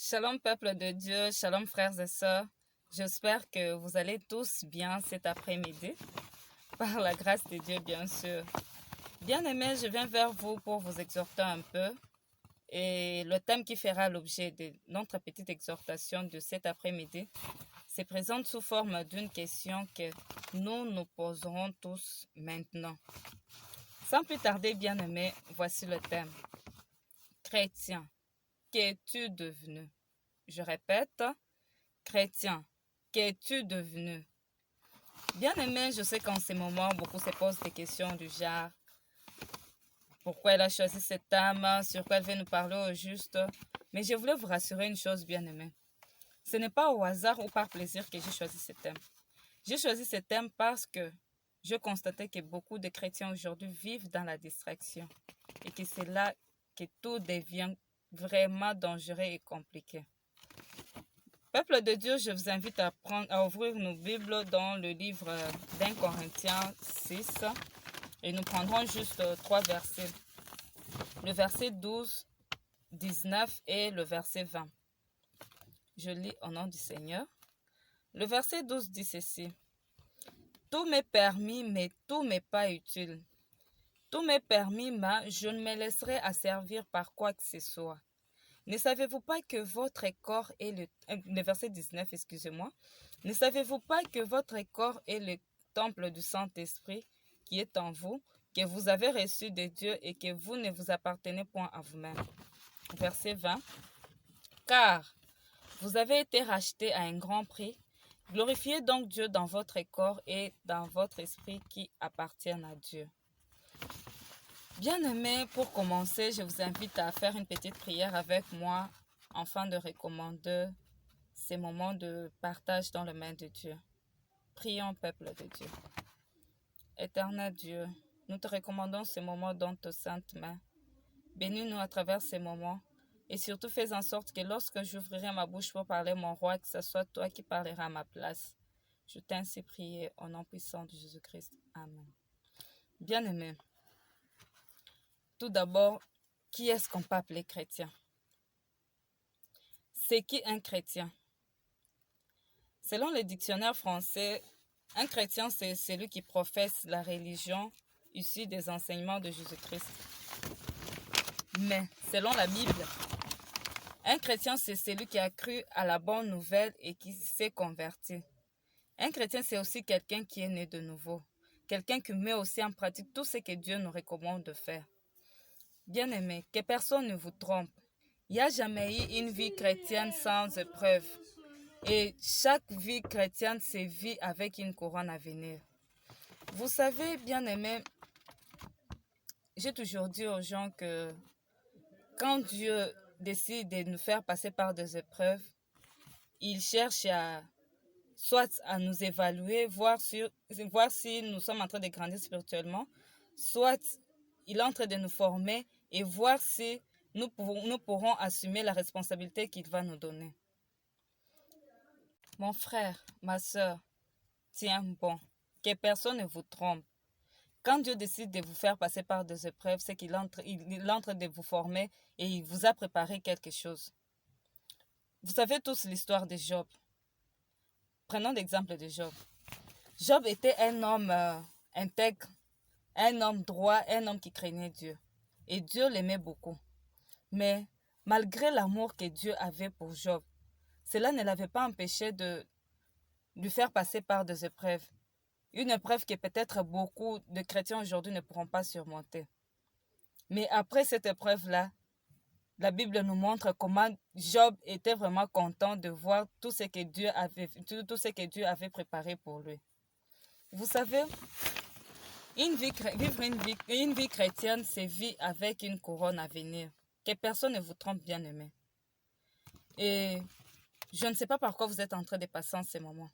Shalom peuple de Dieu, shalom frères et sœurs. J'espère que vous allez tous bien cet après-midi, par la grâce de Dieu bien sûr. Bien-aimés, je viens vers vous pour vous exhorter un peu. Et le thème qui fera l'objet de notre petite exhortation de cet après-midi se présente sous forme d'une question que nous nous poserons tous maintenant. Sans plus tarder, bien-aimés, voici le thème. Chrétien, qu'es-tu devenu? Je répète, chrétien, qu'es-tu devenu? Bien-aimé, je sais qu'en ces moments, beaucoup se posent des questions du genre pourquoi elle a choisi cette âme, sur quoi elle veut nous parler au juste. Mais je voulais vous rassurer une chose, bien-aimé. Ce n'est pas au hasard ou par plaisir que j'ai choisi ce thème. J'ai choisi ce thème parce que je constatais que beaucoup de chrétiens aujourd'hui vivent dans la distraction et que c'est là que tout devient vraiment dangereux et compliqué. Peuple de Dieu, je vous invite à ouvrir nos Bibles dans le livre d'1 Corinthiens 6 et nous prendrons juste trois versets. Le verset 12, 19 et le verset 20. Je lis au nom du Seigneur. Le verset 12 dit ceci. Tout m'est permis, mais tout m'est pas utile. Tout m'est permis, mais je ne me laisserai asservir par quoi que ce soit. Ne savez-vous pas que votre corps est le verset 19, excusez-moi. Ne savez-vous pas que votre corps est le temple du Saint-Esprit qui est en vous, que vous avez reçu de Dieu et que vous ne vous appartenez point à vous-même. Verset 20. Car vous avez été rachetés à un grand prix. Glorifiez donc Dieu dans votre corps et dans votre esprit qui appartiennent à Dieu. Bien-aimés, pour commencer, je vous invite à faire une petite prière avec moi afin de recommander ces moments de partage dans les mains de Dieu. Prions, peuple de Dieu. Éternel Dieu, nous te recommandons ces moments dans tes saintes mains. Bénis-nous à travers ces moments et surtout fais en sorte que lorsque j'ouvrirai ma bouche pour parler, mon roi, que ce soit toi qui parleras à ma place. Je t'ai ainsi prié au nom puissant de Jésus-Christ. Amen. Bien-aimés, tout d'abord, qui est-ce qu'on peut appeler chrétien? C'est qui un chrétien? Selon le dictionnaire français, un chrétien, c'est celui qui professe la religion issue des enseignements de Jésus-Christ. Mais, selon la Bible, un chrétien, c'est celui qui a cru à la bonne nouvelle et qui s'est converti. Un chrétien, c'est aussi quelqu'un qui est né de nouveau. Quelqu'un qui met aussi en pratique tout ce que Dieu nous recommande de faire. Bien-aimés, que personne ne vous trompe. Il n'y a jamais eu une vie chrétienne sans épreuve. Et chaque vie chrétienne se vit avec une couronne à venir. Vous savez, bien-aimés, j'ai toujours dit aux gens que quand Dieu décide de nous faire passer par des épreuves, il cherche soit à nous évaluer, voir si nous sommes en train de grandir spirituellement, soit il est en train de nous former et voir si nous pourrons assumer la responsabilité qu'il va nous donner. Mon frère, ma soeur, tiens bon, que personne ne vous trompe. Quand Dieu décide de vous faire passer par des épreuves, c'est qu'il est en train de vous former et il vous a préparé quelque chose. Vous savez tous l'histoire de Job. Prenons l'exemple de Job. Job était un homme intègre, un homme droit, un homme qui craignait Dieu. Et Dieu l'aimait beaucoup. Mais malgré l'amour que Dieu avait pour Job, cela ne l'avait pas empêché de lui faire passer par des épreuves. Une épreuve que peut-être beaucoup de chrétiens aujourd'hui ne pourront pas surmonter. Mais après cette épreuve-là, la Bible nous montre comment Job était vraiment content de voir tout ce que Dieu avait préparé pour lui. Vous savez, vivre une vie chrétienne, c'est vivre avec une couronne à venir. Que personne ne vous trompe, bien aimé. Et je ne sais pas par quoi vous êtes en train de passer en ces moments.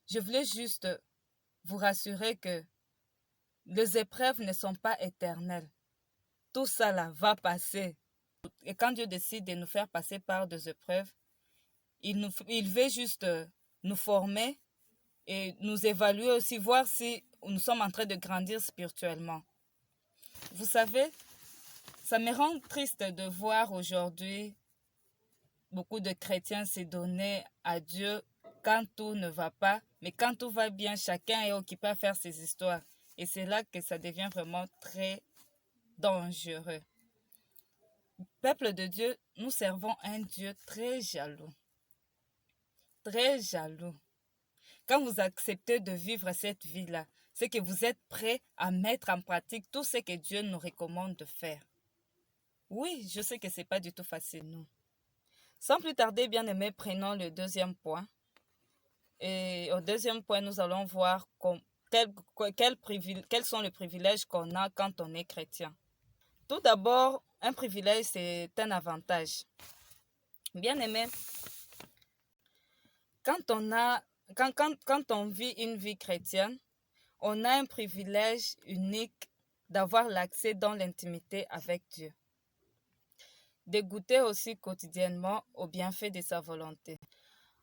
Je voulais juste vous rassurer que les épreuves ne sont pas éternelles. Tout ça là va passer. Et quand Dieu décide de nous faire passer par des épreuves, il veut juste nous former et nous évaluer aussi, voir si nous sommes en train de grandir spirituellement. Vous savez, ça me rend triste de voir aujourd'hui beaucoup de chrétiens se donner à Dieu quand tout ne va pas, mais quand tout va bien, chacun est occupé à faire ses histoires. Et c'est là que ça devient vraiment très dangereux. Peuple de Dieu, nous servons un Dieu très jaloux. Très jaloux. Quand vous acceptez de vivre cette vie-là, c'est que vous êtes prêt à mettre en pratique tout ce que Dieu nous recommande de faire. Oui, je sais que ce n'est pas du tout facile, nous. Sans plus tarder, bien aimés, prenons le deuxième point. Et au deuxième point, nous allons voir quels sont les privilèges qu'on a quand on est chrétien. Tout d'abord, un privilège, c'est un avantage. Bien aimé, quand on vit une vie chrétienne, on a un privilège unique d'avoir l'accès dans l'intimité avec Dieu. De goûter aussi quotidiennement aux bienfaits de sa volonté.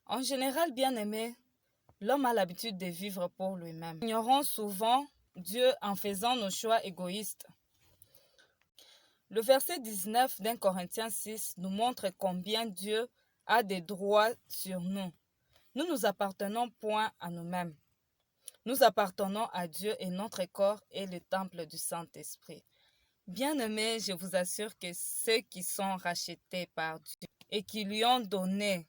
En général, bien aimé, l'homme a l'habitude de vivre pour lui-même. Nous ignorons souvent Dieu en faisant nos choix égoïstes. Le verset 19 d'Un Corinthiens 6 nous montre combien Dieu a des droits sur nous. Nous ne nous appartenons point à nous-mêmes. Nous appartenons à Dieu et notre corps est le temple du Saint-Esprit. Bien-aimés, je vous assure que ceux qui sont rachetés par Dieu et qui lui ont donné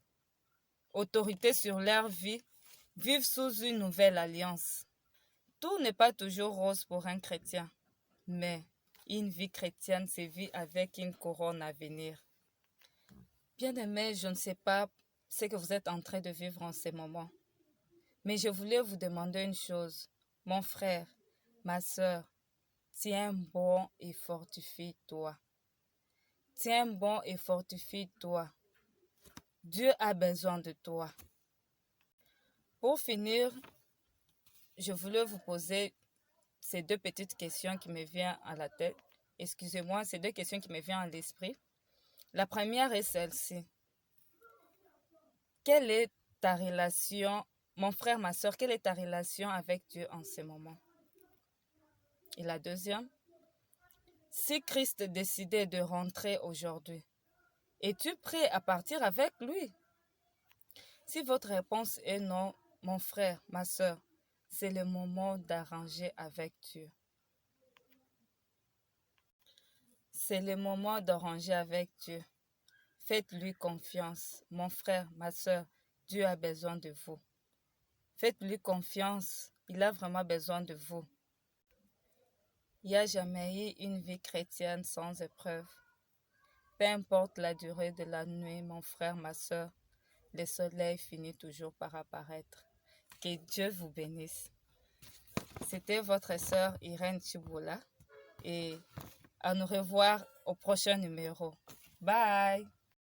autorité sur leur vie vivent sous une nouvelle alliance. Tout n'est pas toujours rose pour un chrétien, mais une vie chrétienne se vit avec une couronne à venir. Bien-aimés, je ne sais pas ce que vous êtes en train de vivre en ce moment, mais je voulais vous demander une chose. Mon frère, ma sœur, tiens bon et fortifie-toi. Tiens bon et fortifie-toi. Dieu a besoin de toi. Pour finir, je voulais vous poser ces deux petites questions qui me viennent à la tête. Excusez-moi, ces deux questions qui me viennent à l'esprit. La première est celle-ci. Quelle est ta relation, mon frère, ma soeur, quelle est ta relation avec Dieu en ce moment? Et la deuxième, si Christ décidait de rentrer aujourd'hui, es-tu prêt à partir avec lui? Si votre réponse est non, mon frère, ma soeur, c'est le moment d'arranger avec Dieu. C'est le moment d'arranger avec Dieu. Faites-lui confiance. Mon frère, ma soeur, Dieu a besoin de vous. Faites-lui confiance. Il a vraiment besoin de vous. Il n'y a jamais eu une vie chrétienne sans épreuve. Peu importe la durée de la nuit, mon frère, ma soeur, le soleil finit toujours par apparaître. Que Dieu vous bénisse. C'était votre sœur Irène Chiboula et à nous revoir au prochain numéro. Bye!